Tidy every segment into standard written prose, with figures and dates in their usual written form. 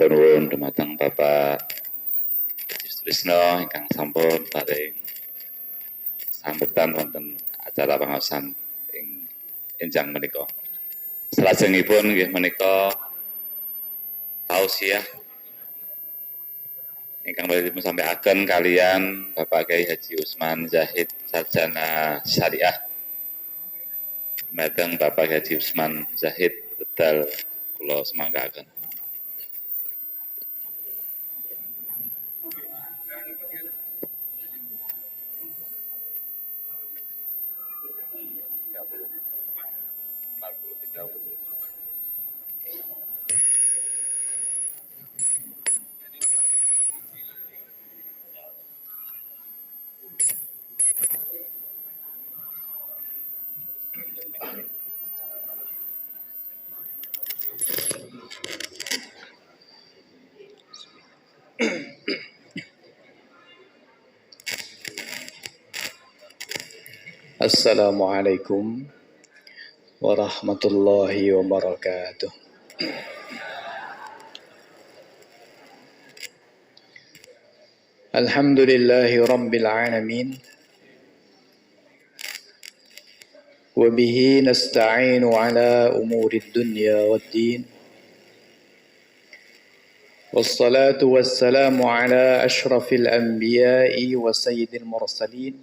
Matur nuwun dumateng Bapak Trisno ingkang sampun paring sambutan wonten acara pangaosan ing enjang menika. Salajengipun nggih menika tausiah ingkang badhe dipunsampaiaken kalian Bapak Kyai Haji Usman Zahid Sarjana Syariah dhateng Bapak Kyai Haji Usman Zahid wedal kula semangkaken. Assalamualaikum warahmatullahi wabarakatuh. Alhamdulillahi rabbil alamin. Wa bihi nasta'inu ala umuri dunya waddin. Wassalatu wassalamu ala ashrafil anbiya'i wa sayyidil mursalin.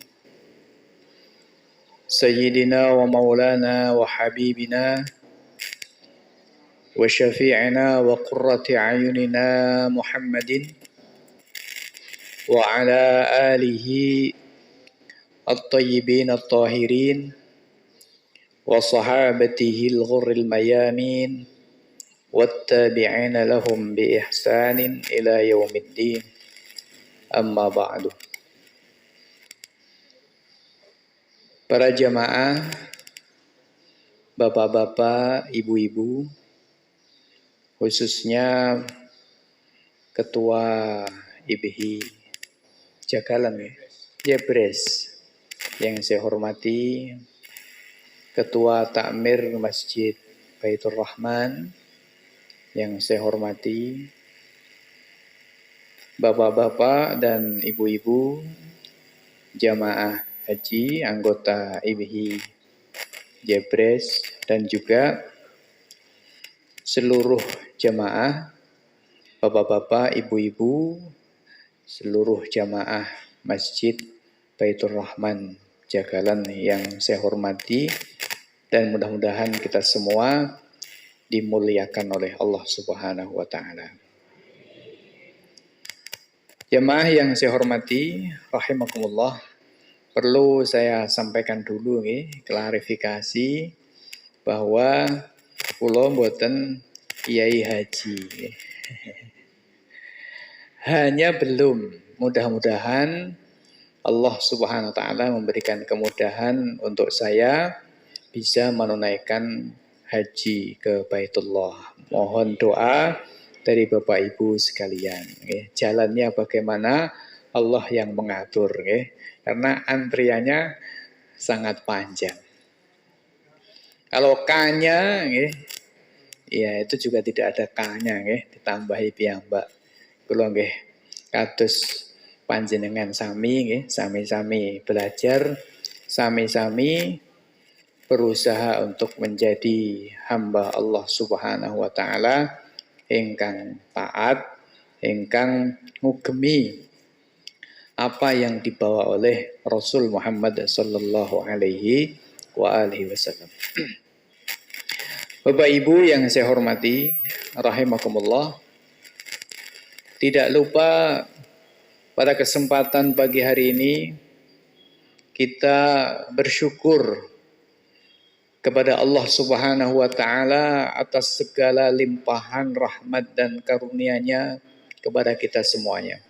Sayyidina wa maulana wa habibina wa syafi'ina wa qurrati ayunina Muhammadin wa ala alihi at-tayyibin at-tahirin wa sahabatihi al-ghurril mayamin wattabi'ina lahum bi ihsanin ila yaumiddin, amma ba'du. Para jamaah, bapak-bapak, ibu-ibu, khususnya Ketua IBHI Jagalan Jebres yang saya hormati, Ketua Takmir Masjid Baitur Rahman yang saya hormati, bapak-bapak dan ibu-ibu, jamaah haji, anggota IBHI Jebres, dan juga seluruh jamaah, bapak-bapak, ibu-ibu, seluruh jamaah Masjid Baitur Rahman Jagalan yang saya hormati, dan mudah-mudahan kita semua dimuliakan oleh Allah Subhanahu wa Ta'ala. Jamaah yang saya hormati, rahimakumullah, perlu saya sampaikan dulu klarifikasi bahwa kula mboten kiai haji. Hanya belum, mudah-mudahan Allah Subhanahu wa Ta'ala memberikan kemudahan untuk saya bisa menunaikan haji ke Baitullah. Mohon doa dari Bapak Ibu sekalian. Jalannya bagaimana Allah yang mengatur. Karena antriannya sangat panjang. Kalau K-nya, ya itu juga tidak ada K-nya, ditambahi piyambak. Kula nggih kados panjenengan sami, sami-sami belajar, sami-sami berusaha untuk menjadi hamba Allah Subhanahu wa Ta'ala ingkang taat, ingkang ngugemi apa yang dibawa oleh Rasul Muhammad sallallahu alaihi wa alihi wasallam. Bapak Ibu yang saya hormati, rahimakumullah, tidak lupa pada kesempatan pagi hari ini kita bersyukur kepada Allah Subhanahu wa Ta'ala atas segala limpahan rahmat dan karunia-Nya kepada kita semuanya.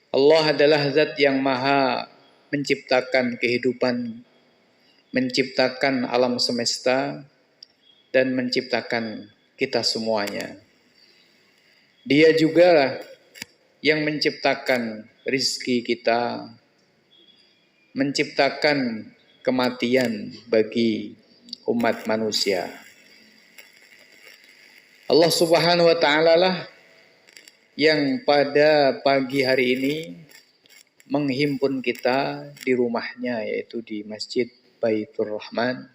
Allah adalah zat yang maha menciptakan kehidupan, menciptakan alam semesta, dan menciptakan kita semuanya. Dia juga yang menciptakan rizki kita, menciptakan kematian bagi umat manusia. Allah Subhanahu wa taala lah yang pada pagi hari ini menghimpun kita di rumahnya, yaitu di Masjid Baitur Rahman,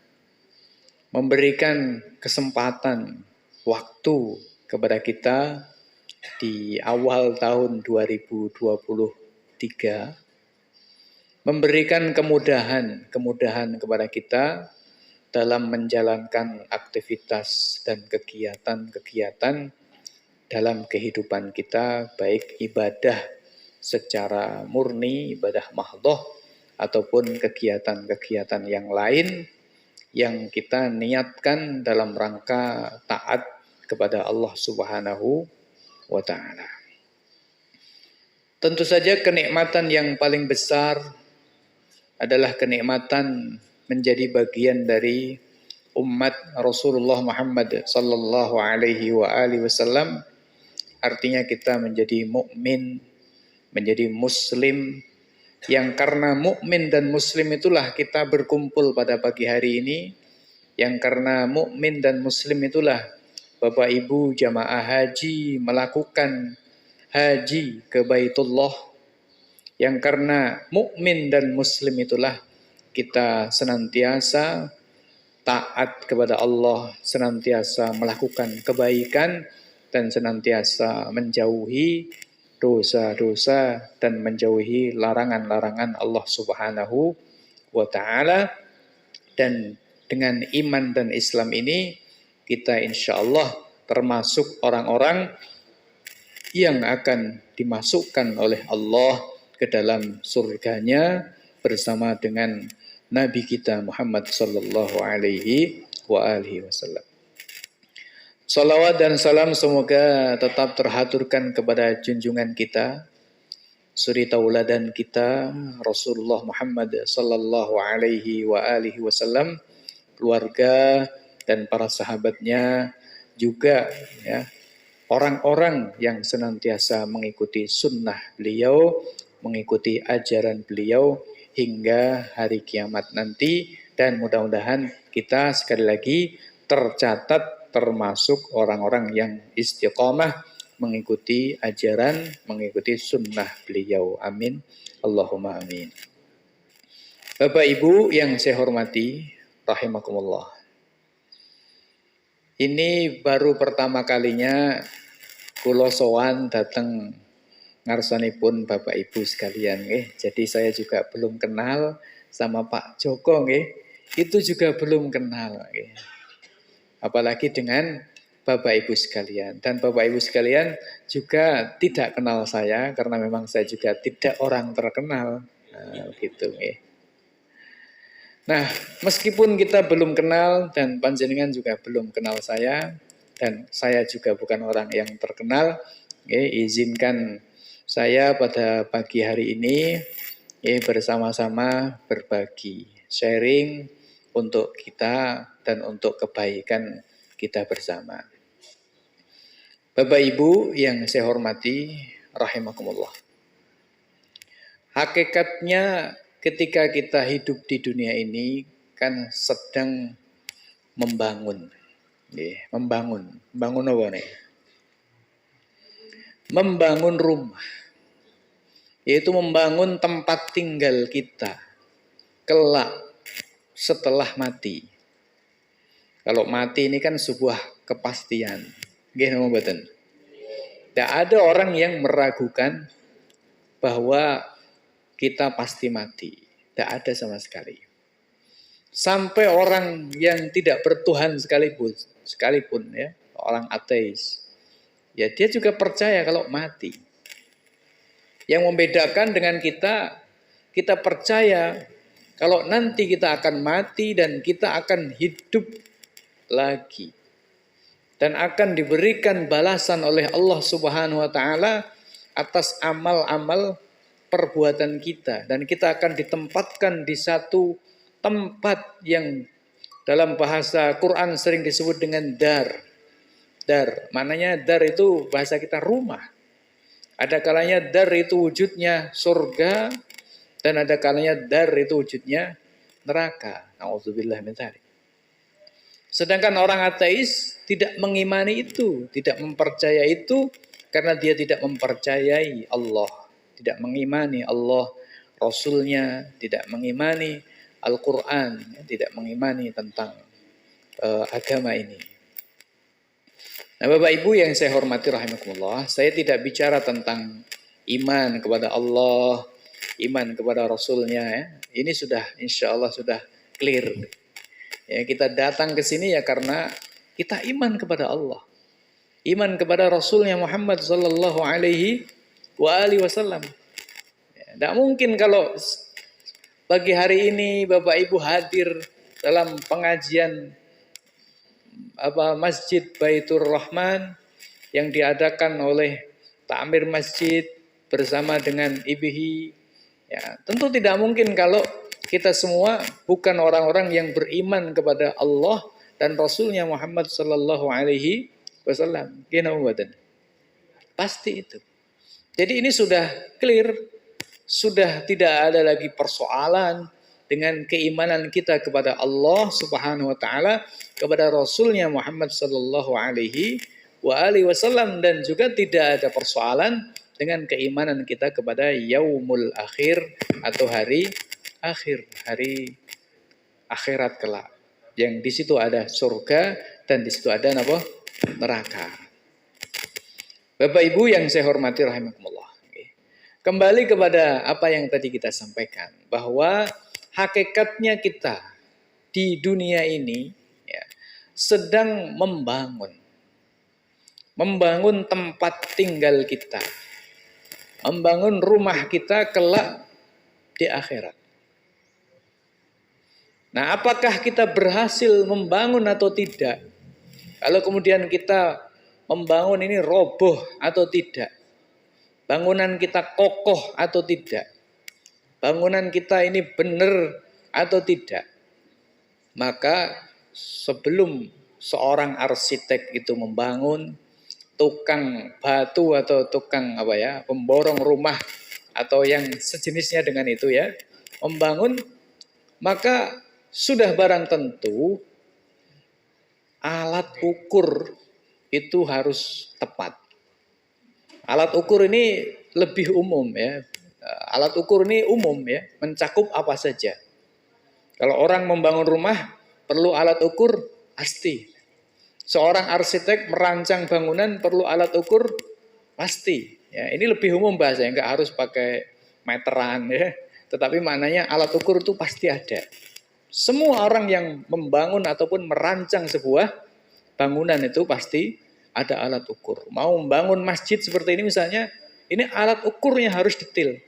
memberikan kesempatan waktu kepada kita di awal tahun 2023, memberikan kemudahan kepada kita dalam menjalankan aktivitas dan kegiatan-kegiatan dalam kehidupan kita, baik ibadah secara murni, ibadah mahdhah, ataupun kegiatan-kegiatan yang lain yang kita niatkan dalam rangka taat kepada Allah Subhanahu wa taala. Tentu saja kenikmatan yang paling besar adalah kenikmatan menjadi bagian dari umat Rasulullah Muhammad sallallahu alaihi wasallam. Artinya kita menjadi mukmin, menjadi muslim, yang karena mukmin dan muslim itulah kita berkumpul pada pagi hari ini, yang karena mukmin dan muslim itulah Bapak Ibu jamaah haji melakukan haji ke Baitullah, yang karena mukmin dan muslim itulah kita senantiasa taat kepada Allah, senantiasa melakukan kebaikan dan senantiasa menjauhi dosa-dosa dan menjauhi larangan-larangan Allah Subhanahu wa taala. Dan dengan iman dan Islam ini kita insya Allah termasuk orang-orang yang akan dimasukkan oleh Allah ke dalam surganya bersama dengan Nabi kita Muhammad sallallahu alaihi wasallam. Salawat dan salam semoga tetap terhaturkan kepada junjungan kita, suri tauladan kita, Rasulullah Muhammad sallallahu alaihi wasallam, keluarga dan para sahabatnya, juga ya, orang-orang yang senantiasa mengikuti sunnah beliau, mengikuti ajaran beliau hingga hari kiamat nanti. Dan mudah-mudahan kita sekali lagi tercatat termasuk orang-orang yang istiqomah mengikuti ajaran, mengikuti sunnah beliau. Amin. Allahumma amin. Bapak Ibu yang saya hormati, rahimakumullah. Ini baru pertama kalinya kula sowan dateng ngarsanipun Bapak Ibu sekalian nggih. Jadi saya juga belum kenal sama Pak Joko nggih. Itu juga belum kenal nggih. Apalagi dengan Bapak Ibu sekalian. Dan Bapak Ibu sekalian juga tidak kenal saya karena memang saya juga tidak orang terkenal. Nah, gitu nggih. Nah, meskipun kita belum kenal dan panjenengan juga belum kenal saya, dan saya juga bukan orang yang terkenal, izinkan saya pada pagi hari ini bersama-sama berbagi, sharing untuk kita dan untuk kebaikan kita bersama. Bapak Ibu yang saya hormati, rahimakumullah. Hakikatnya ketika kita hidup di dunia ini kan sedang membangun. Membangun apa nih? Membangun rumah. Yaitu membangun tempat tinggal kita kelak setelah mati. Kalau mati ini kan sebuah kepastian. Nggih napa mboten? Tidak ada orang yang meragukan bahwa kita pasti mati. Tidak ada sama sekali. Sampai orang yang tidak bertuhan sekalipun ya, orang ateis, ya dia juga percaya kalau mati. Yang membedakan dengan kita percaya kalau nanti kita akan mati dan kita akan hidup lagi. Dan akan diberikan balasan oleh Allah Subhanahu wa taala atas amal-amal perbuatan kita. Dan kita akan ditempatkan di satu tempat yang dalam bahasa Quran sering disebut dengan dar. Dar, maknanya dar itu bahasa kita rumah. Ada kalanya dar itu wujudnya surga, dan ada kalanya dar itu wujudnya neraka. Nauzubillah min dzalik. Sedangkan orang ateis tidak mengimani itu, tidak mempercaya itu karena dia tidak mempercayai Allah, tidak mengimani Allah, Rasulnya, tidak mengimani Al-Quran, tidak mengimani tentang agama ini. Nah, Bapak Ibu yang saya hormati rahimakumullah, saya tidak bicara tentang iman kepada Allah, iman kepada Rasulnya. Ya. Ini sudah, insya Allah sudah clear. Ya, kita datang ke sini ya karena kita iman kepada Allah, iman kepada Rasulnya Muhammad Sallallahu Alaihi Wasallam. Tidak mungkin kalau pagi hari ini Bapak Ibu hadir dalam pengajian Masjid Baitur Rahman yang diadakan oleh Takmir Masjid bersama dengan IBHI. Ya, tentu tidak mungkin kalau kita semua bukan orang-orang yang beriman kepada Allah dan Rasulnya Muhammad Sallallahu Alaihi Wasallam. Pasti itu. Jadi ini sudah clear, sudah tidak ada lagi persoalan dengan keimanan kita kepada Allah Subhanahu Wa Taala, kepada Rasulnya Muhammad Sallallahu Alaihi Wasallam, dan juga tidak ada persoalan dengan keimanan kita kepada yaumul akhir atau hari akhir, hari akhirat kelak, yang di situ ada surga dan di situ ada apa? Neraka. Bapak Ibu yang saya hormati rahimakumullah. Kembali kepada apa yang tadi kita sampaikan, bahwa hakikatnya kita di dunia ini ya, sedang membangun tempat tinggal kita, membangun rumah kita kelak di akhirat. Nah, apakah kita berhasil membangun atau tidak? Kalau kemudian kita membangun ini roboh atau tidak? Bangunan kita kokoh atau tidak? Bangunan kita ini benar atau tidak? Maka sebelum seorang arsitek itu membangun, tukang batu atau tukang pemborong rumah atau yang sejenisnya dengan itu ya, membangun, maka sudah barang tentu alat ukur itu harus tepat. Alat ukur ini lebih umum ya. Alat ukur ini umum ya, mencakup apa saja. Kalau orang membangun rumah perlu alat ukur pasti. Seorang arsitek merancang bangunan perlu alat ukur pasti. Ya, ini lebih umum bahasanya, nggak harus pakai meteran ya. Tetapi maknanya alat ukur itu pasti ada. Semua orang yang membangun ataupun merancang sebuah bangunan itu pasti ada alat ukur. Mau membangun masjid seperti ini misalnya, ini alat ukurnya harus detail.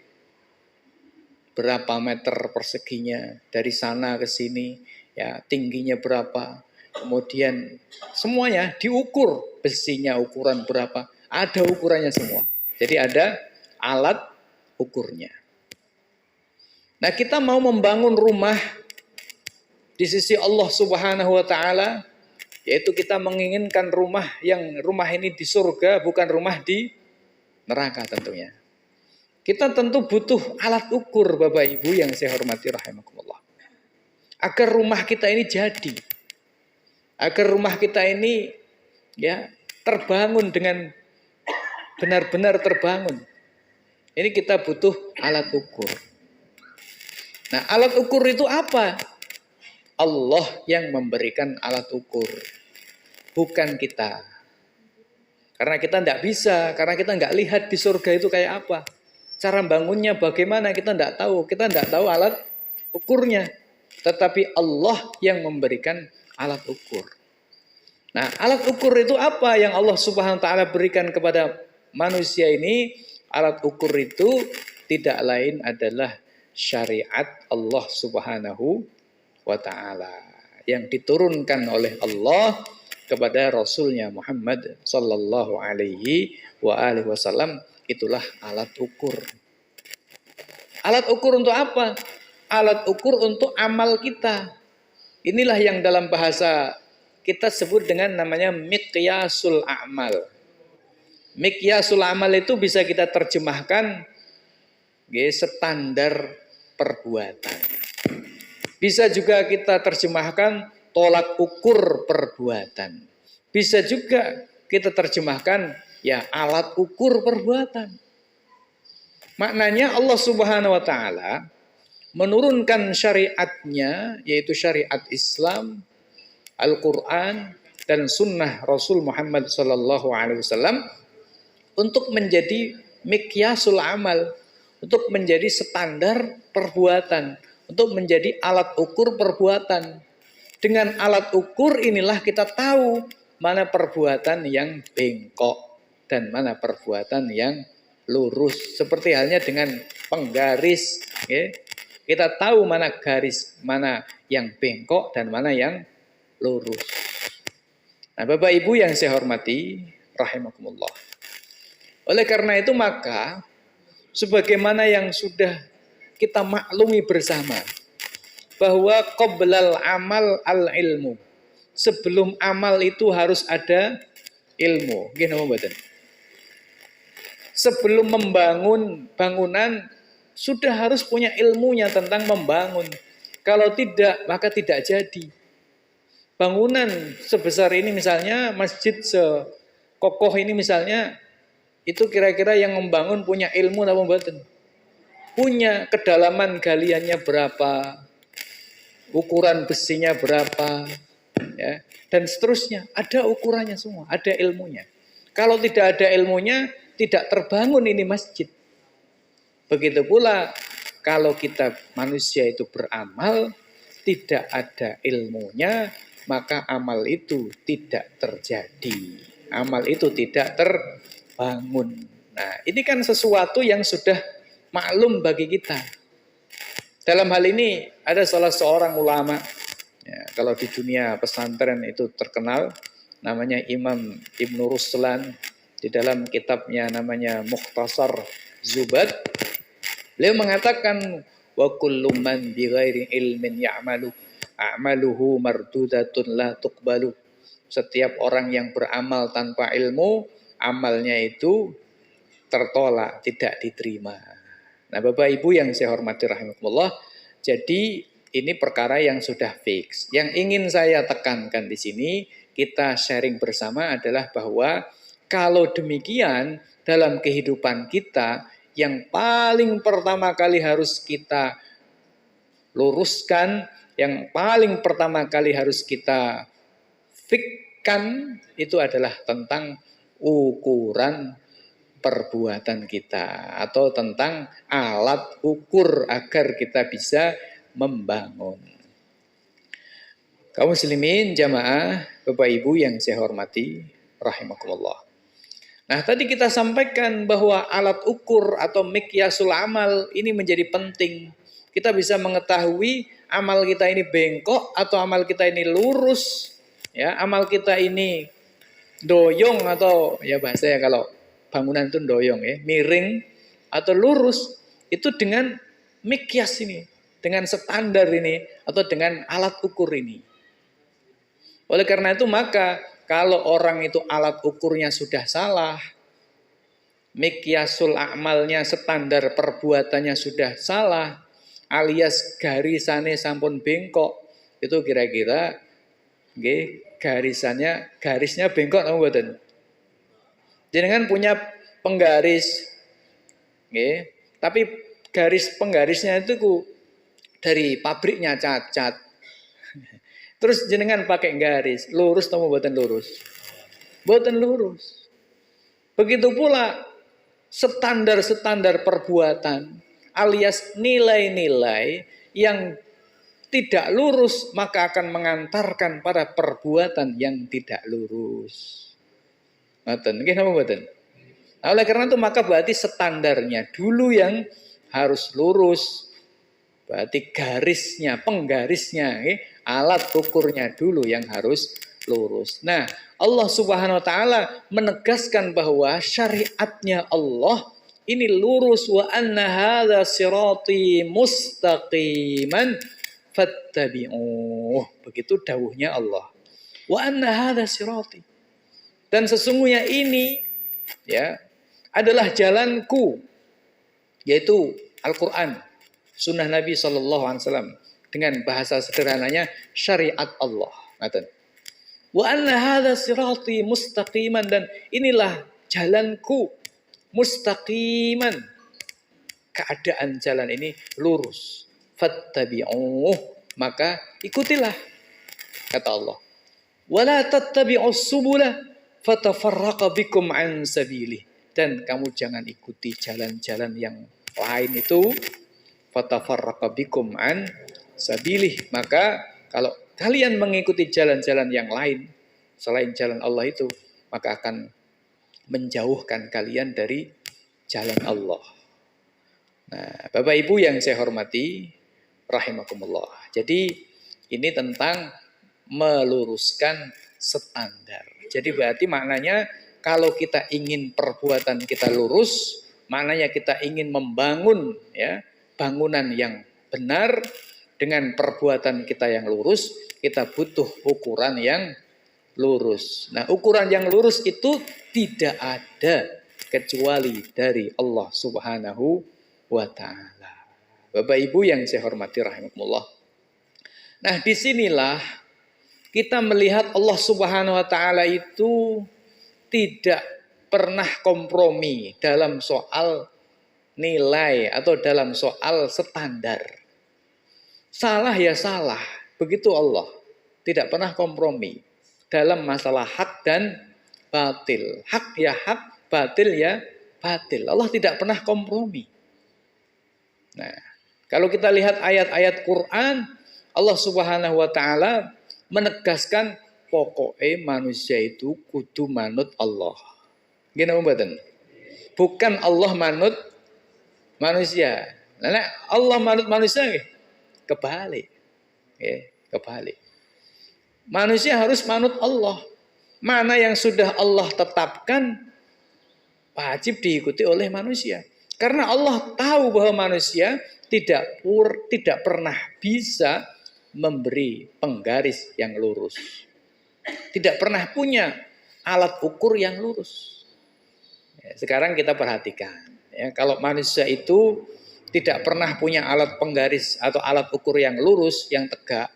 Berapa meter perseginya dari sana ke sini, ya tingginya berapa. Kemudian semuanya diukur, besinya ukuran berapa, ada ukurannya semua. Jadi ada alat ukurnya. Nah, kita mau membangun rumah di sisi Allah Subhanahu wa taala, yaitu kita menginginkan rumah ini di surga, bukan rumah di neraka tentunya. Kita tentu butuh alat ukur Bapak Ibu yang saya hormati rahimakumullah. Agar rumah kita ini jadi. Agar rumah kita ini ya terbangun dengan benar-benar terbangun. Ini kita butuh alat ukur. Nah, alat ukur itu apa? Allah yang memberikan alat ukur, bukan kita. Karena kita tidak bisa, karena kita nggak lihat di surga itu kayak apa. Cara bangunnya bagaimana kita tidak tahu. Kita tidak tahu alat ukurnya. Tetapi Allah yang memberikan alat ukur. Nah, alat ukur itu apa yang Allah Subhanahu wa taala berikan kepada manusia ini? Alat ukur itu tidak lain adalah syariat Allah Subhanahu wa ta'ala yang diturunkan oleh Allah kepada Rasulnya Muhammad sallallahu alaihi wasallam. Itulah alat ukur. Alat ukur untuk apa? Alat ukur untuk amal kita. Inilah yang dalam bahasa kita sebut dengan namanya miqyasul a'mal. Miqyasul amal itu bisa kita terjemahkan standar perbuatan. Bisa juga kita terjemahkan tolak ukur perbuatan. Bisa juga kita terjemahkan ya alat ukur perbuatan. Maknanya Allah Subhanahu wa taala menurunkan syariatnya, yaitu syariat Islam, Al-Quran, dan sunnah Rasul Muhammad SAW untuk menjadi mikyasul amal, untuk menjadi standar perbuatan, untuk menjadi alat ukur perbuatan. Dengan alat ukur inilah kita tahu mana perbuatan yang bengkok dan mana perbuatan yang lurus. Seperti halnya dengan penggaris, ya. Kita tahu mana garis, mana yang bengkok dan mana yang lurus. Nah, Bapak Ibu yang saya hormati, rahimakumullah. Oleh karena itu maka, sebagaimana yang sudah kita maklumi bersama, bahwa qoblal amal al-ilmu. Sebelum amal itu harus ada ilmu. Gini mboten. Sebelum membangun bangunan, sudah harus punya ilmunya tentang membangun. Kalau tidak, maka tidak jadi. Bangunan sebesar ini misalnya, masjid sekokoh ini misalnya, itu kira-kira yang membangun punya ilmu atau mboten? Punya. Kedalaman galiannya berapa, ukuran besinya berapa, ya, dan seterusnya. Ada ukurannya semua, ada ilmunya. Kalau tidak ada ilmunya, tidak terbangun ini masjid. Begitu pula kalau kita manusia itu beramal, tidak ada ilmunya, maka amal itu tidak terjadi. Amal itu tidak terbangun. Nah, ini kan sesuatu yang sudah maklum bagi kita. Dalam hal ini ada salah seorang ulama, ya, kalau di dunia pesantren itu terkenal, namanya Imam Ibnu Ruslan, di dalam kitabnya namanya Mukhtasar Zubad. Beliau mengatakan wa kullu man bighairi ilmin ya'malu a'maluhu mardudatun la tuqbalu. Setiap orang yang beramal tanpa ilmu, amalnya itu tertolak, tidak diterima. Nah, Bapak Ibu yang saya hormati rahimakumullah, jadi ini perkara yang sudah fix. Yang ingin saya tekankan di sini, kita sharing bersama adalah bahwa kalau demikian dalam kehidupan kita, yang paling pertama kali harus kita luruskan, yang paling pertama kali harus kita fikkan, itu adalah tentang ukuran perbuatan kita, atau tentang alat ukur agar kita bisa membangun. Kaum muslimin jamaah, Bapak Ibu yang saya hormati, rahimakumullah. Nah, tadi kita sampaikan bahwa alat ukur atau mikyasul amal ini menjadi penting. Kita bisa mengetahui amal kita ini bengkok atau amal kita ini lurus, ya, amal kita ini doyong atau ya bahasanya kalau bangunan itu doyong ya, miring atau lurus, itu dengan mikyas ini, dengan standar ini atau dengan alat ukur ini. Oleh karena itu maka kalau orang itu alat ukurnya sudah salah, mikyasul amalnya, standar perbuatannya sudah salah, alias garisannya sampun bengkok, itu kira-kira garisnya bengkok atau mboten? Jenengan punya penggaris, tapi garis penggarisnya itu dari pabriknya cacat. Terus jenengan pakai garis, lurus atau mboten lurus? Mboten lurus. Begitu pula standar-standar perbuatan alias nilai-nilai yang tidak lurus maka akan mengantarkan pada perbuatan yang tidak lurus. Ngoten, nggih napa mboten? Oleh karena itu maka berarti standarnya dulu yang harus lurus. Berarti garisnya, penggarisnya, alat ukurnya dulu yang harus lurus. Nah, Allah Subhanahu wa taala menegaskan bahwa syariatnya Allah ini lurus, wa anna hadza sirati mustaqiman fattabi'uh. Begitu dawuhnya Allah. Wa anna hadza sirati. Dan sesungguhnya ini ya adalah jalanku, yaitu Al-Qur'an, sunnah Nabi SAW, dengan bahasa sederhananya syariat Allah. Ngaten. Wa anna hadza sirati mustaqiman, dan inilah jalanku mustaqiman. Keadaan jalan ini lurus. Fattabi'uh, maka ikutilah, kata Allah. Wala tattabi'us subula fatafarraqa bikum an sabilih, dan kamu jangan ikuti jalan-jalan yang lain itu. Fatafarraqa bikum an sabilih, maka kalau kalian mengikuti jalan-jalan yang lain selain jalan Allah itu, maka akan menjauhkan kalian dari jalan Allah. Nah, Bapak Ibu yang saya hormati, rahimakumullah. Jadi ini tentang meluruskan standar. Jadi berarti maknanya kalau kita ingin perbuatan kita lurus, maknanya kita ingin membangun ya bangunan yang benar dengan perbuatan kita yang lurus, kita butuh ukuran yang lurus. Nah, ukuran yang lurus itu tidak ada kecuali dari Allah Subhanahu wa ta'ala. Bapak Ibu yang saya hormati rahimakumullah. Nah, disinilah kita melihat Allah Subhanahu wa ta'ala itu tidak pernah kompromi dalam soal nilai atau dalam soal standar. Salah ya salah, begitu Allah. Tidak pernah kompromi dalam masalah hak dan batil. Hak ya hak, batil ya batil. Allah tidak pernah kompromi. Nah, kalau kita lihat ayat-ayat Quran, Allah Subhanahu wa ta'ala menegaskan pokoknya manusia itu kudu manut Allah. Gini mboten? Bukan Allah manut manusia. Nah, Allah manut manusia kebalik. Kebalik. Manusia harus manut Allah. Mana yang sudah Allah tetapkan wajib diikuti oleh manusia. Karena Allah tahu bahwa manusia tidak pernah bisa memberi penggaris yang lurus. Tidak pernah punya alat ukur yang lurus. Sekarang kita perhatikan. Ya, kalau manusia itu tidak pernah punya alat penggaris atau alat ukur yang lurus, yang tegak.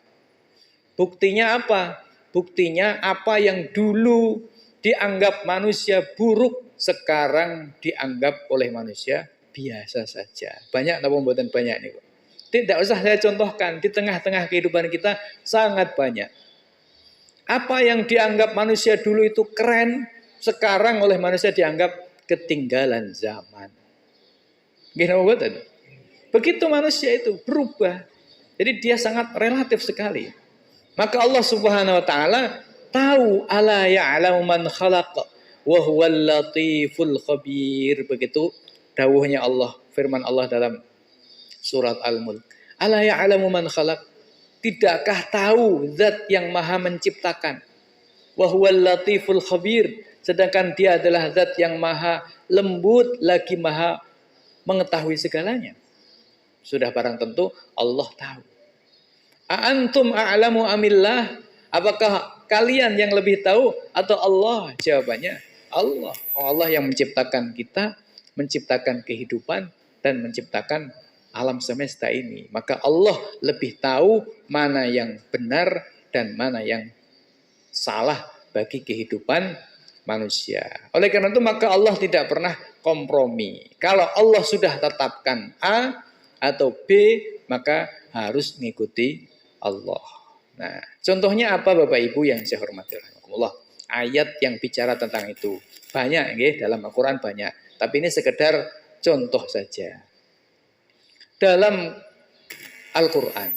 Buktinya apa? Buktinya apa yang dulu dianggap manusia buruk, sekarang dianggap oleh manusia biasa saja. Banyak atau pembuatan banyak nih, Pak. Tidak usah saya contohkan, di tengah-tengah kehidupan kita sangat banyak. Apa yang dianggap manusia dulu itu keren, sekarang oleh manusia dianggap ketinggalan zaman. Begitu manusia itu berubah. Jadi dia sangat relatif sekali. Maka Allah Subhanahu wa ta'ala tahu ala ya'lamu man khalaq wa huwal latiful khabir. Begitu dawuhnya Allah, firman Allah dalam surat Al-Mulk. Ala ya'lamu man khalaq. Tidakkah tahu zat yang maha menciptakan? Wa huwal latiful khabir. Sedangkan dia adalah zat yang maha lembut lagi maha mengetahui segalanya. Sudah barang tentu Allah tahu. A'antum a'lamu amillah? Apakah kalian yang lebih tahu atau Allah? Jawabannya Allah. Allah yang menciptakan kita, menciptakan kehidupan, dan menciptakan alam semesta ini. Maka Allah lebih tahu mana yang benar dan mana yang salah bagi kehidupan manusia. Oleh karena itu maka Allah tidak pernah kompromi. Kalau Allah sudah tetapkan A atau B, maka harus mengikuti Allah. Nah, contohnya apa Bapak Ibu yang saya hormati rahimakumullah? Ayat yang bicara tentang itu banyak nggih, dalam Al-Qur'an banyak, tapi ini sekedar contoh saja. Dalam Al-Qur'an,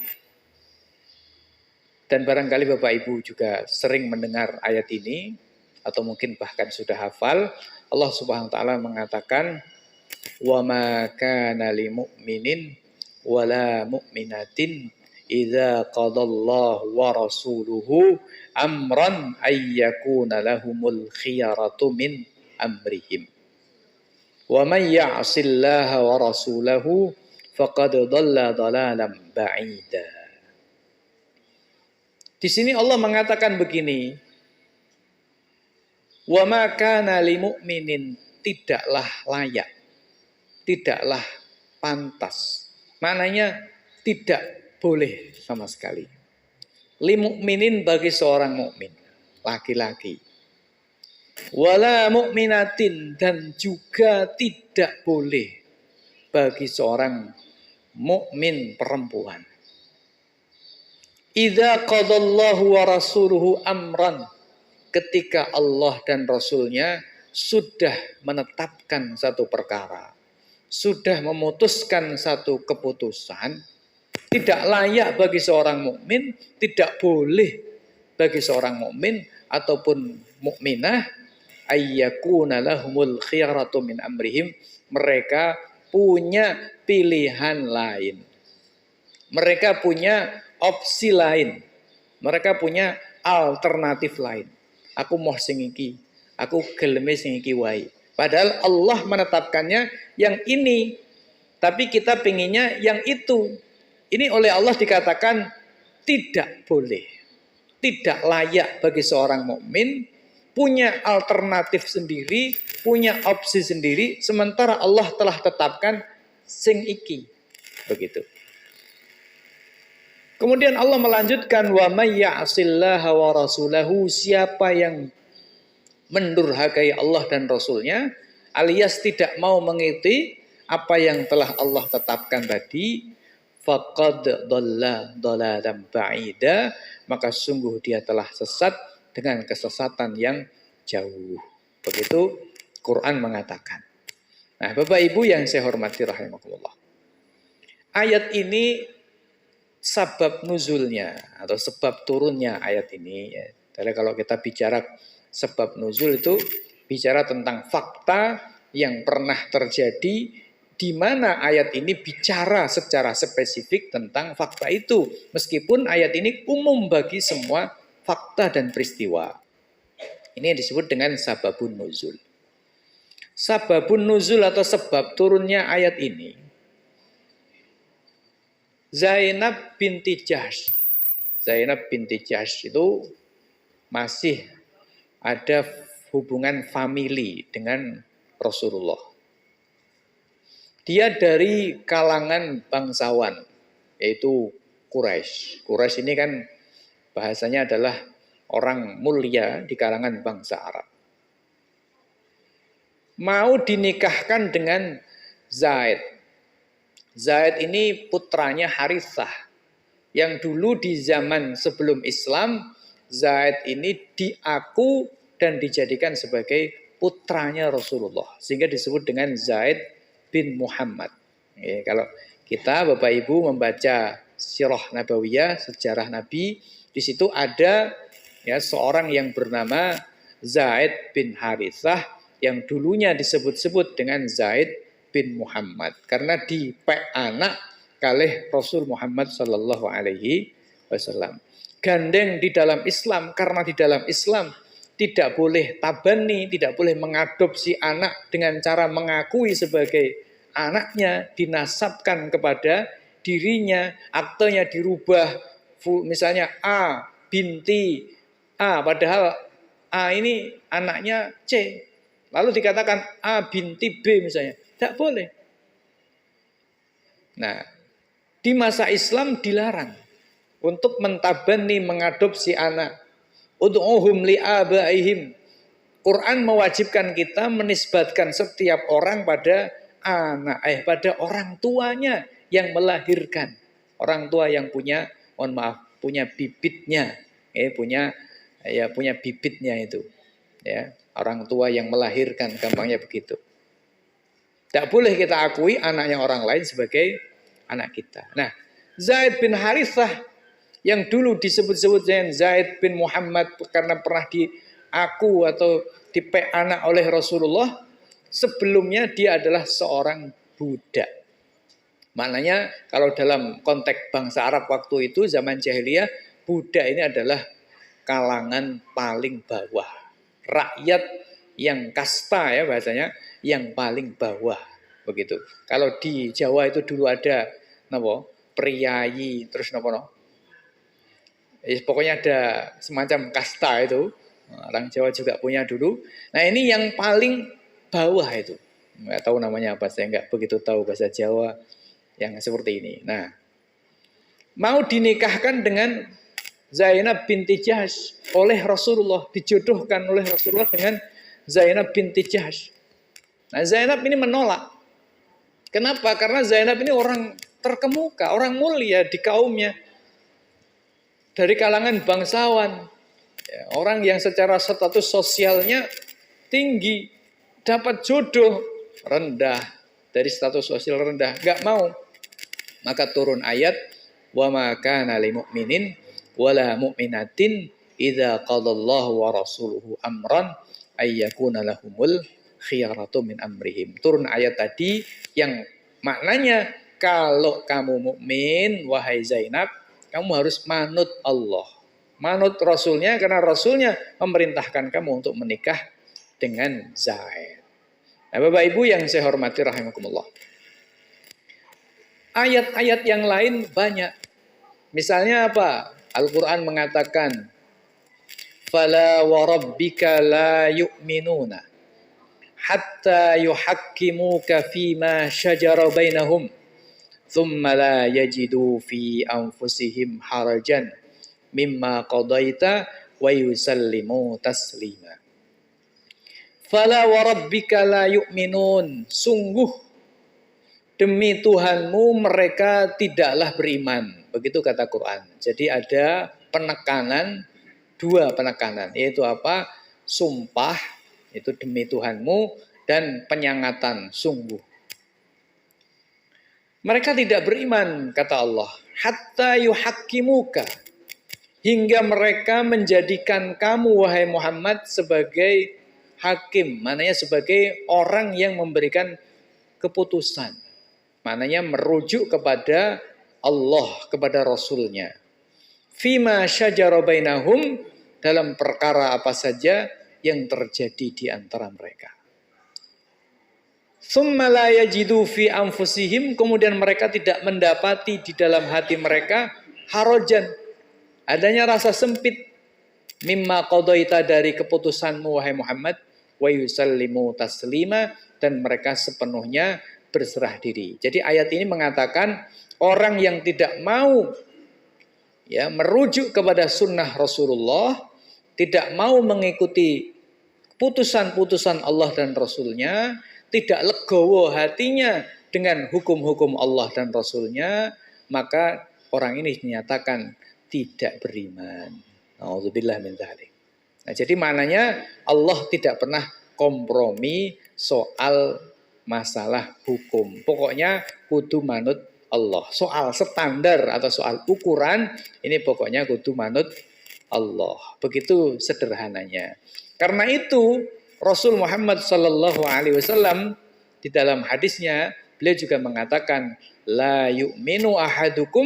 dan barangkali Bapak Ibu juga sering mendengar ayat ini atau mungkin bahkan sudah hafal, Allah Subhanahu wa taala mengatakan wa ma kana lil mu'minin wala mu'minatin idza qadallahu wa rasuluhu amran ayyakuna lahumul khiyaratu min amrihim wa may ya'sillaha wa rasulahu faqad dhalla dhalalan ba'ida. Di sini Allah mengatakan begini, wa ma kana lil mu'minin, tidaklah layak, tidaklah pantas. Maknanya tidak boleh sama sekali li mukminin bagi seorang mukmin laki-laki. Wala mukminatin dan juga tidak boleh bagi seorang mukmin perempuan. Idza qadallahu wa rasuluhu amran, ketika Allah dan Rasulnya sudah menetapkan satu perkara, sudah memutuskan satu keputusan, tidak layak bagi seorang mukmin, tidak boleh bagi seorang mukmin ataupun mukminah ayyakuna lahumul khiyaratu min amrihim, mereka punya pilihan lain. Mereka punya opsi lain. Mereka punya alternatif lain. Aku mau sing iki, aku geleme sing iki wae. Padahal Allah menetapkannya yang ini, tapi kita pinginnya yang itu. Ini oleh Allah dikatakan tidak boleh, tidak layak bagi seorang mukmin punya alternatif sendiri, punya opsi sendiri, sementara Allah telah tetapkan sing iki. Begitu. Kemudian Allah melanjutkan wa may ya'sillaha wa rasulahu, siapa yang mendurhakai Allah dan Rasulnya alias tidak mau mengikuti apa yang telah Allah tetapkan tadi, faqad dhalla dhalalan ba'ida, maka sungguh dia telah sesat dengan kesesatan yang jauh. Begitu Quran mengatakan. Nah, Bapak Ibu yang saya hormati rahimakumullah. Ayat ini sabab nuzulnya atau sebab turunnya ayat ini ya. Jadi kalau kita bicara sebab nuzul itu bicara tentang fakta yang pernah terjadi di mana ayat ini bicara secara spesifik tentang fakta itu. Meskipun ayat ini umum bagi semua fakta dan peristiwa. Ini yang disebut dengan sababun nuzul. Sababun nuzul atau sebab turunnya ayat ini, Zainab binti Jahsh. Zainab binti Jahsh itu masih ada hubungan famili dengan Rasulullah. Dia dari kalangan bangsawan, yaitu Quraisy. Quraisy ini kan bahasanya adalah orang mulia di kalangan bangsa Arab. Mau dinikahkan dengan Zaid. Zaid ini putranya Harithah. Yang dulu di zaman sebelum Islam, Zaid ini diaku dan dijadikan sebagai putranya Rasulullah. Sehingga disebut dengan Zaid bin Muhammad. Ya, kalau kita Bapak Ibu membaca sirah nabawiyah, sejarah Nabi, di situ ada ya seorang yang bernama Zaid bin Harithah yang dulunya disebut-sebut dengan Zaid bin Muhammad karena dipek anak kalih Rasul Muhammad sallallahu alaihi wasallam. Gandeng di dalam Islam karena di dalam Islam tidak boleh tabani, tidak boleh mengadopsi anak dengan cara mengakui sebagai anaknya, dinasabkan kepada dirinya, aktenya dirubah, misalnya A binti A, padahal A ini anaknya C, lalu dikatakan A binti B misalnya, tidak boleh. Nah, di masa Islam dilarang untuk mentabani, mengadopsi anak. Ud'uhum li'abaihim. Quran mewajibkan kita menisbatkan setiap orang pada pada orang tuanya yang melahirkan. Orang tua yang punya, mohon maaf, punya bibitnya, punya bibitnya itu. Ya, orang tua yang melahirkan, gampangnya begitu. Tidak boleh kita akui anaknya orang lain sebagai anak kita. Nah, Zaid bin Harithah yang dulu disebut-sebut dengan Zaid bin Muhammad karena pernah diaku atau dipek anak oleh Rasulullah, sebelumnya dia adalah seorang budak. Maknanya kalau dalam konteks bangsa Arab waktu itu zaman jahiliyah, budak ini adalah kalangan paling bawah. Rakyat yang kasta ya bahasanya, yang paling bawah begitu. Kalau di Jawa itu dulu ada priyayi terus pokoknya ada semacam kasta itu. Orang Jawa juga punya dulu. Nah, ini yang paling bawah itu. Enggak tahu namanya apa, saya enggak begitu tahu bahasa Jawa yang seperti ini. Nah, mau dinikahkan dengan Zainab binti Jahsh oleh Rasulullah, dijodohkan oleh Rasulullah dengan Zainab binti Jahsh. Nah, Zainab ini menolak. Kenapa? Karena Zainab ini orang terkemuka, orang mulia di kaumnya, dari kalangan bangsawan, ya, orang yang secara status sosialnya tinggi, dapat jodoh rendah, dari status sosial rendah, nggak mau. Maka turun ayat, wa ma kana lil mu'minin wala mu'minatin idza qadallahu wa rasuluhu amran ayyakuna lahumul khiyaratu min amrihim. Turun ayat tadi yang maknanya, kalau kamu mukmin wahai Zainab, kamu harus manut Allah, manut Rasulnya, karena Rasulnya memerintahkan kamu untuk menikah dengan Zaid. Nah, Bapak Ibu yang saya hormati rahimakumullah. Ayat-ayat yang lain banyak. Misalnya apa? Al-Quran mengatakan, fala warabbika la yu'minuna hatta yuhakkimuka fima syajara bainahum thumma la yajidu fi anfusihim harajan mimma qadaita wa yusallimu taslima. Fala warabbika la yu'minun, sungguh demi Tuhanmu mereka tidaklah beriman. Begitu kata Quran. Jadi ada penekanan, dua penekanan, yaitu apa? Sumpah, itu demi Tuhanmu, dan penyangatan, sungguh. Mereka tidak beriman, kata Allah. Hatta yuhakkimuka, hingga mereka menjadikan kamu, wahai Muhammad, sebagai hakim. Maknanya sebagai orang yang memberikan keputusan. Maknanya merujuk kepada Allah, kepada Rasulnya. Fima syajara bainahum, dalam perkara apa saja yang terjadi di antara mereka. Tsumma la yajidu fi anfusihim, kemudian mereka tidak mendapati di dalam hati mereka harajan, adanya rasa sempit, mimma qadaita, dari keputusanmu wahai Muhammad, wa yusallimu taslima, dan mereka sepenuhnya berserah diri. Jadi ayat ini mengatakan orang yang tidak mau ya merujuk kepada sunnah Rasulullah, tidak mau mengikuti putusan-putusan Allah dan Rasulnya, tidak legowo hatinya dengan hukum-hukum Allah dan Rasulnya, maka orang ini dinyatakan tidak beriman. Nauzubillah min dzalik. Nah, jadi maknanya Allah tidak pernah kompromi soal masalah hukum. Pokoknya kudu manut Allah. Soal standar atau soal ukuran, ini pokoknya kudu manut Allah. Begitu sederhananya. Karena itu Rasul Muhammad SAW di dalam hadisnya, beliau juga mengatakan, la yu'minu ahadukum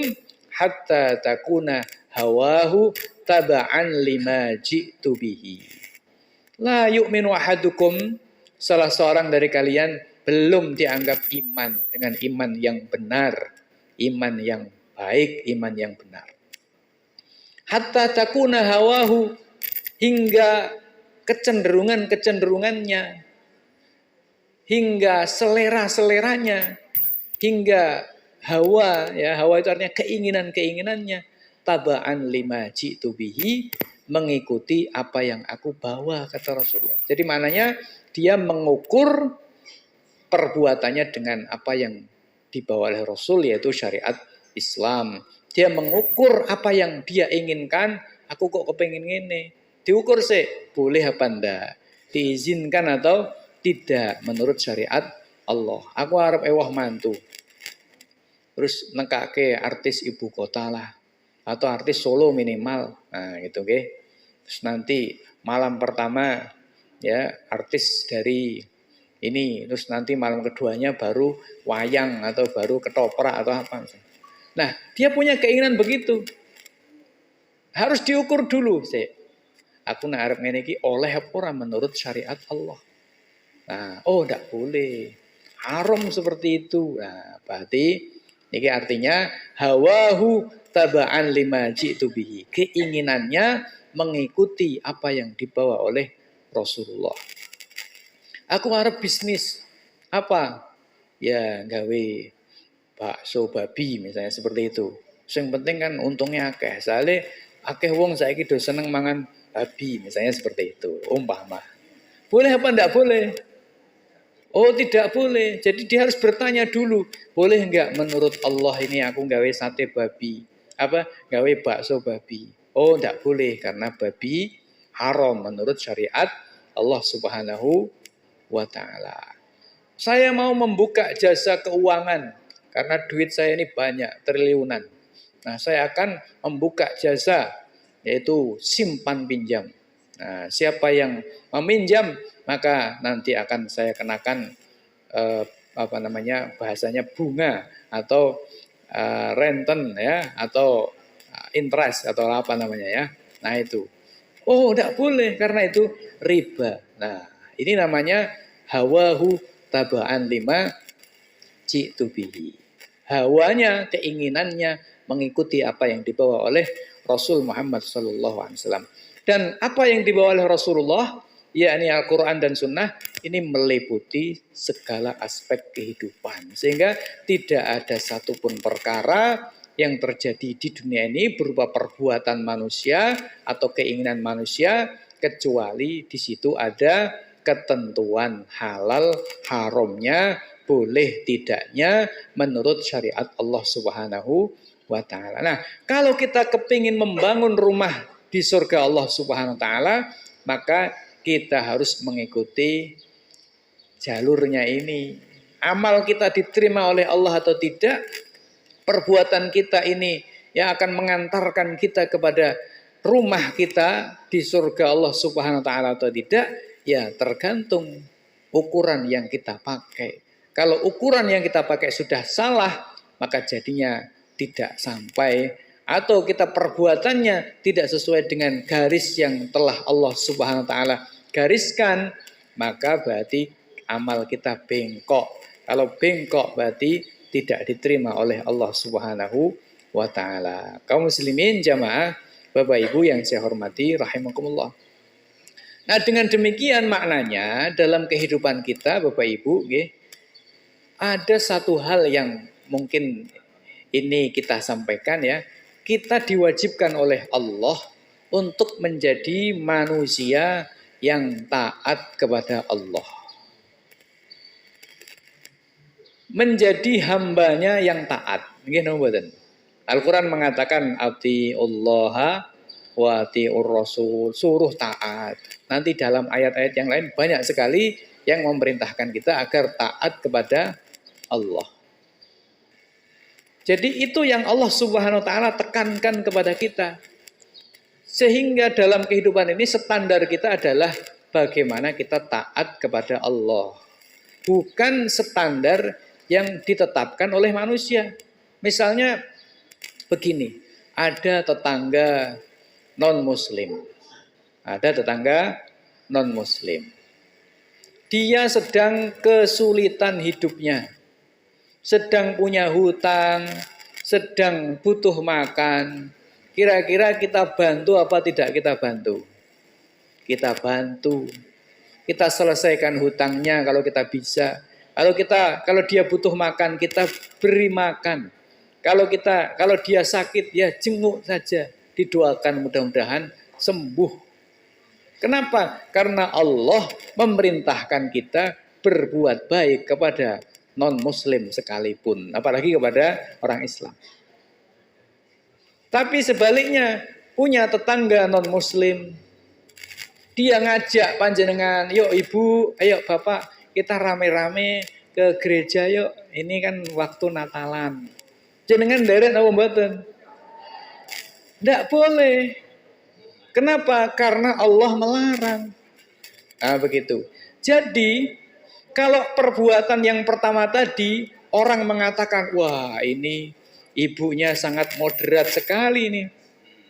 hatta takuna hawahu taba'an lima ji'tu bihi. La yu'minu ahadukum, salah seorang dari kalian belum dianggap iman dengan iman yang benar, iman yang baik, iman yang benar. Hatta takuna hawahu, hingga kecenderungannya, hingga selera-seleranya, hingga hawa, ya hawa itu artinya keinginannya, tabaan lima ji'tu bihi, mengikuti apa yang aku bawa, kata Rasulullah. Jadi maknanya dia mengukur perbuatannya dengan apa yang dibawa oleh Rasul, yaitu syariat Islam. Dia mengukur apa yang dia inginkan. Aku kok kepengin ini, diukur sih, boleh apa enggak, diizinkan atau tidak menurut syariat Allah. Aku harap ewah mantu, terus nekake artis ibu kota lah, atau artis Solo minimal, nah gitu ke. Terus nanti malam pertama ya artis dari ini, terus nanti malam keduanya baru wayang atau baru ketoprak atau apa. Nah, dia punya keinginan begitu. Harus diukur dulu sih. Aku nak arep ngene iki oleh apa ora menurut syariat Allah. Nah, oh enggak boleh. Haram seperti itu. Nah, berarti ini artinya hawahu taba'an lima ji'tu bihi. Keinginannya mengikuti apa yang dibawa oleh Rasulullah. Aku harap bisnis apa? Ya gawe bakso babi misalnya, seperti itu. Yang penting kan untungnya akeh. Soalnya akeh wong saiki do seneng mangan babi, misalnya seperti itu, umpama. Boleh apa enggak boleh? Oh, tidak boleh. Jadi dia harus bertanya dulu, boleh enggak menurut Allah ini aku gawe sate babi? Apa? Gawe bakso babi. Oh, enggak boleh karena babi haram menurut syariat Allah Subhanahu wa taala. Saya mau membuka jasa keuangan karena duit saya ini banyak, triliunan. Nah, saya akan membuka jasa yaitu simpan pinjam. Nah, siapa yang meminjam maka nanti akan saya kenakan bahasanya bunga atau renten ya atau interest atau apa namanya ya. Nah, itu. Oh, tidak boleh karena itu riba. Nah, ini namanya hawahu tabaan lima ji'tu bihi. Hawanya, keinginannya mengikuti apa yang dibawa oleh Rasul Muhammad SAW. Dan apa yang dibawa oleh Rasulullah, yakni Al-Quran dan Sunnah, ini meliputi segala aspek kehidupan. Sehingga tidak ada satupun perkara yang terjadi di dunia ini berupa perbuatan manusia atau keinginan manusia, kecuali di situ ada ketentuan halal haramnya, boleh tidaknya menurut syariat Allah Subhanahu wa taala. Nah, kalau kita kepingin membangun rumah di surga Allah Subhanahu wa taala, maka kita harus mengikuti jalurnya ini. Amal kita diterima oleh Allah atau tidak, perbuatan kita ini yang akan mengantarkan kita kepada rumah kita di surga Allah Subhanahu wa taala atau tidak, ya tergantung ukuran yang kita pakai. Kalau ukuran yang kita pakai sudah salah, maka jadinya tidak sampai, atau kita perbuatannya tidak sesuai dengan garis yang telah Allah Subhanahu wa taala gariskan, maka berarti amal kita bengkok. Kalau bengkok berarti tidak diterima oleh Allah Subhanahu wa taala. Kaum muslimin jamaah, Bapak Ibu yang saya hormati rahimakumullah. Nah, dengan demikian maknanya dalam kehidupan kita Bapak Ibu, ada satu hal yang mungkin ini kita sampaikan ya. Kita diwajibkan oleh Allah untuk menjadi manusia yang taat kepada Allah. Menjadi hambanya yang taat. Al-Quran mengatakan atiullaha wa atiur rasul, suruh taat. Nanti dalam ayat-ayat yang lain banyak sekali yang memerintahkan kita agar taat kepada Allah. Jadi itu yang Allah Subhanahu wa taala tekankan kepada kita. Sehingga dalam kehidupan ini standar kita adalah bagaimana kita taat kepada Allah. Bukan standar yang ditetapkan oleh manusia. Misalnya begini, ada tetangga non-muslim. Ada tetangga non-muslim. Dia sedang kesulitan hidupnya. Sedang punya hutang, sedang butuh makan. Kira-kira kita bantu apa tidak kita bantu? Kita bantu. Kita selesaikan hutangnya kalau kita bisa. Kalau dia butuh makan, kita beri makan. Kalau dia sakit, ya jenguk saja. Didoakan mudah-mudahan sembuh. Kenapa? Karena Allah memerintahkan kita berbuat baik kepada non-muslim sekalipun, apalagi kepada orang Islam. Tapi sebaliknya, punya tetangga non-muslim, dia ngajak panjenengan, yuk ibu, ayo bapak, kita rame-rame ke gereja yuk, ini kan waktu Natalan. Jenengan deret apa mboten? Tidak boleh. Kenapa? Karena Allah melarang. Nah, begitu. Jadi kalau perbuatan yang pertama tadi, orang mengatakan, wah ini ibunya sangat moderat sekali nih.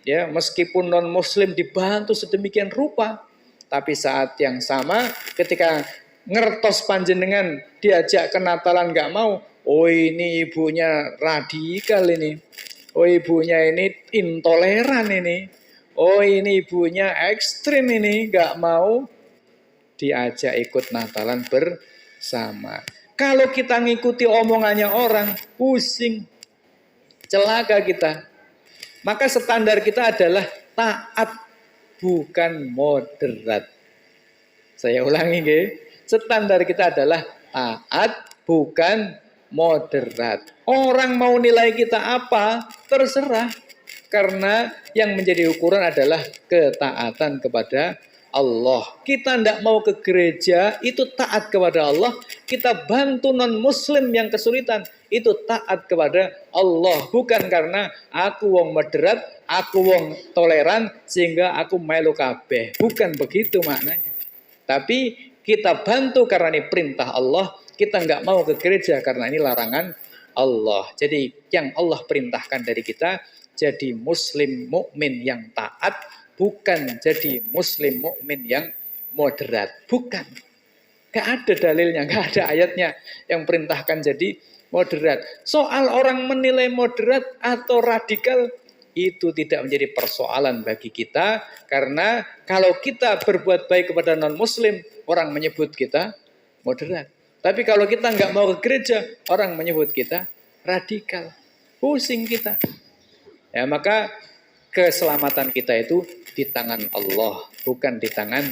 Ya, meskipun non-muslim dibantu sedemikian rupa. Tapi saat yang sama, ketika ngertos panjenengan diajak ke Natalan nggak mau, oh ini ibunya radikal ini. Oh ibunya ini intoleran ini. Oh ini ibunya ekstrim ini, nggak mau diajak ikut Natalan bersama. Kalau kita ngikuti omongannya orang, pusing, celaka kita. Maka standar kita adalah taat bukan moderat. Saya ulangi nggih. Standar kita adalah taat bukan moderat. Orang mau nilai kita apa terserah. Karena yang menjadi ukuran adalah ketaatan kepada Allah. Kita tidak mau ke gereja, itu taat kepada Allah. Kita bantu non-muslim yang kesulitan, itu taat kepada Allah. Bukan karena aku wong moderat, aku wong toleran, sehingga aku melu kabeh. Bukan begitu maknanya. Tapi kita bantu karena ini perintah Allah. Kita nggak mau ke gereja karena ini larangan Allah. Jadi yang Allah perintahkan dari kita, jadi muslim mukmin yang taat, bukan jadi muslim mukmin yang moderat. Bukan. Gak ada dalilnya, gak ada ayatnya yang perintahkan jadi moderat. Soal orang menilai moderat atau radikal, itu tidak menjadi persoalan bagi kita. Karena kalau kita berbuat baik kepada non-muslim, orang menyebut kita moderat. Tapi kalau kita nggak mau ke gereja, orang menyebut kita radikal. Pusing kita. Ya, maka keselamatan kita itu di tangan Allah, bukan di tangan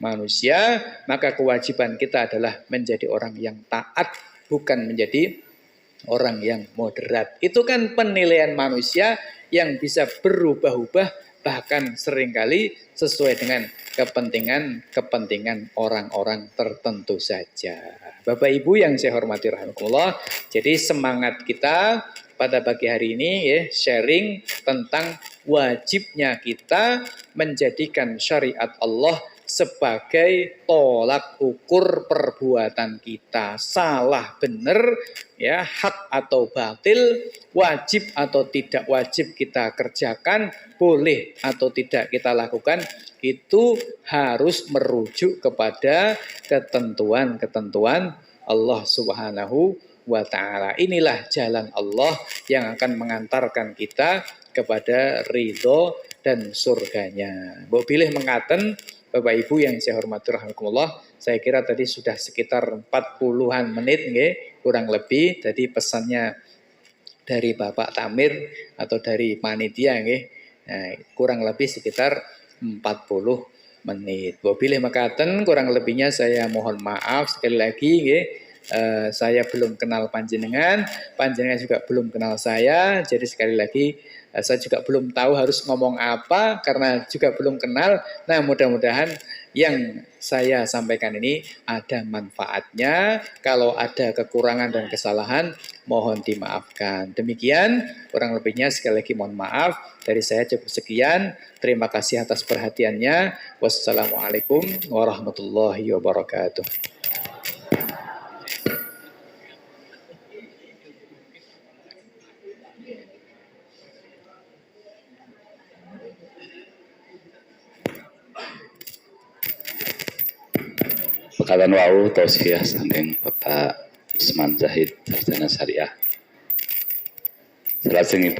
manusia. Maka kewajiban kita adalah menjadi orang yang taat, bukan menjadi orang yang moderat. Itu kan penilaian manusia yang bisa berubah-ubah, bahkan seringkali sesuai dengan kepentingan orang-orang tertentu saja. Bapak Ibu yang saya hormati rahimakumullah, jadi semangat kita pada pagi hari ini ya, sharing tentang wajibnya kita menjadikan syariat Allah sebagai tolak ukur perbuatan kita. Salah benar, ya, hak atau batil, wajib atau tidak wajib kita kerjakan, boleh atau tidak kita lakukan, itu harus merujuk kepada ketentuan-ketentuan Allah Subhanahu wa ta'ala. Inilah jalan Allah yang akan mengantarkan kita kepada ridho dan surganya. Mbok pilih mengaten Bapak Ibu yang saya hormati rahimakumullah. Saya kira tadi sudah sekitar 40-an menit nggih, kurang lebih. Jadi pesannya dari Bapak Tamir atau dari panitia nggih, kurang lebih sekitar 40 menit. Mbok pilih mekaten, kurang lebihnya saya mohon maaf sekali lagi nggih. Saya belum kenal panjenengan, panjenengan juga belum kenal saya. Jadi sekali lagi saya juga belum tahu harus ngomong apa karena juga belum kenal. Nah, mudah-mudahan yang saya sampaikan ini ada manfaatnya. Kalau ada kekurangan dan kesalahan, mohon dimaafkan. Demikian, kurang lebihnya sekali lagi mohon maaf. Dari saya cukup sekian. Terima kasih atas perhatiannya. Wassalamualaikum warahmatullahi wabarakatuh. Pekatan wau tausiah saking Bapak Usman Zahid Sarjana Syariah. Salajengipun